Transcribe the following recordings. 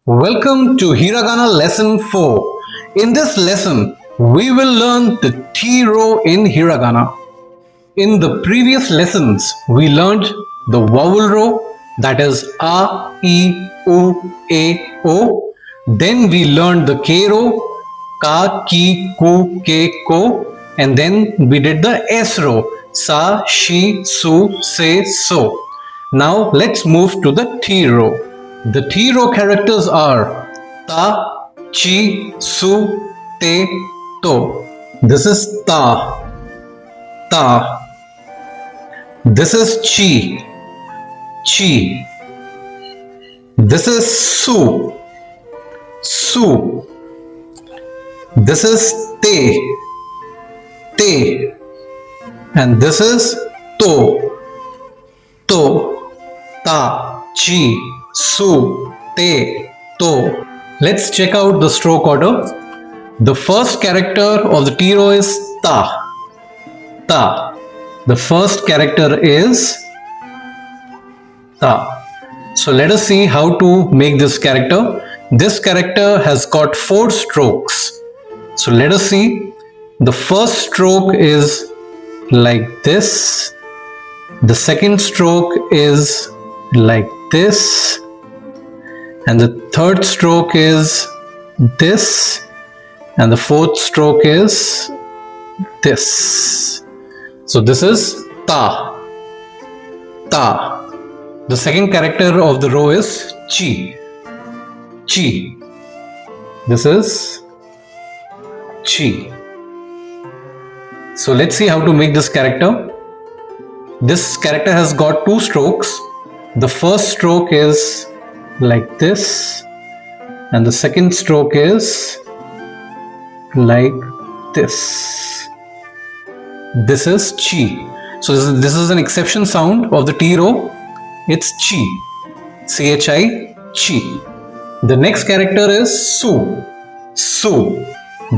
Welcome to Hiragana Lesson 4. In this lesson, we will learn the T row in Hiragana. In the previous lessons, we learned the vowel row, that is A, E, U, A, O. Then we learned the K row, Ka, Ki, Ku, Ke, Ko. And then we did the S row, Sa, Shi, Su, Se, So. Now let's move to the T row. The T row characters are Ta, Chi, Su, Te, To. This is Ta, Ta. This is Chi, Chi. This is Su, Su. This is Te, Te. And this is To, To. Ta, Chi, Su, Te, To. Let's check out the stroke order. The first character of the T row is Ta, Ta. The first character is Ta. So let us see how to make this character. This character has got 4 strokes. So let us see. The first stroke is like this. The second stroke is like this. And the third stroke is this. And the fourth stroke is this. So this is Ta, Ta. The second character of the row is Chi, Chi. This is Chi. So let's see how to make this character. This character has got 2 strokes. The first stroke is like this, and the second stroke is like this. This is Chi. So this is an exception sound of the T row. It's Chi, C-H-I, Chi. The next character is Su, Su.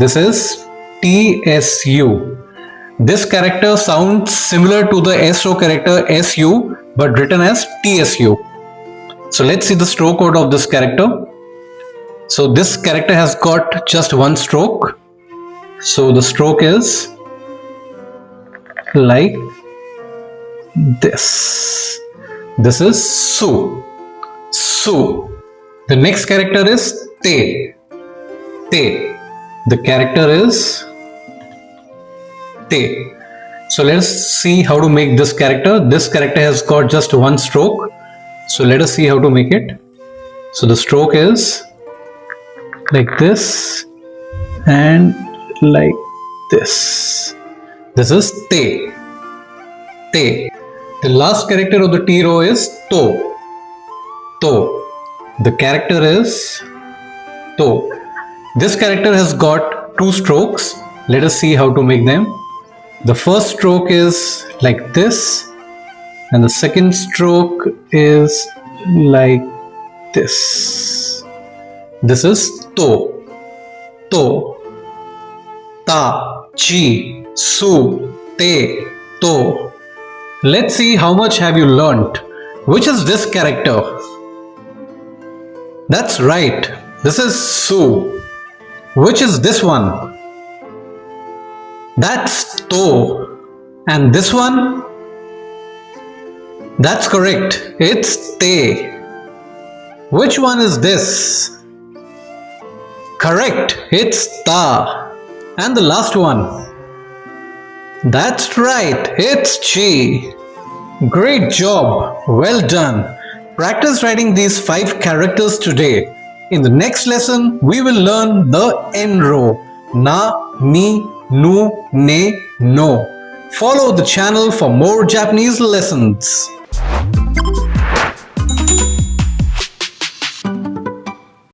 This is T-S-U. This character sounds similar to the S row character S-U, but written as T-S-U. So let's see the stroke order of this character. So this character has got just 1 stroke. So the stroke is like this. This is Su, Su. The next character is Te, Te. The character is Te. So let's see how to make this character. This character has got just 1 stroke. So let us see how to make it. So the stroke is like this and like this. This is Te, Te. The last character of the T row is To, To. The character is To. This character has got 2 strokes. Let us see how to make them. The first stroke is like this, and the second stroke is like this. This is To, To. Ta, Chi, Su, Te, To. Let's see how much have you learnt. Which is this character? That's right. This is Su. Which is this one? That's To. And this one? That's correct. It's Te. Which one is this? Correct. It's Ta. And the last one? That's right. It's Chi. Great job. Well done. Practice writing these 5 characters today. In the next lesson, we will learn the N row. Na, Ni, Nu, Ne, No. Follow the channel for more Japanese lessons.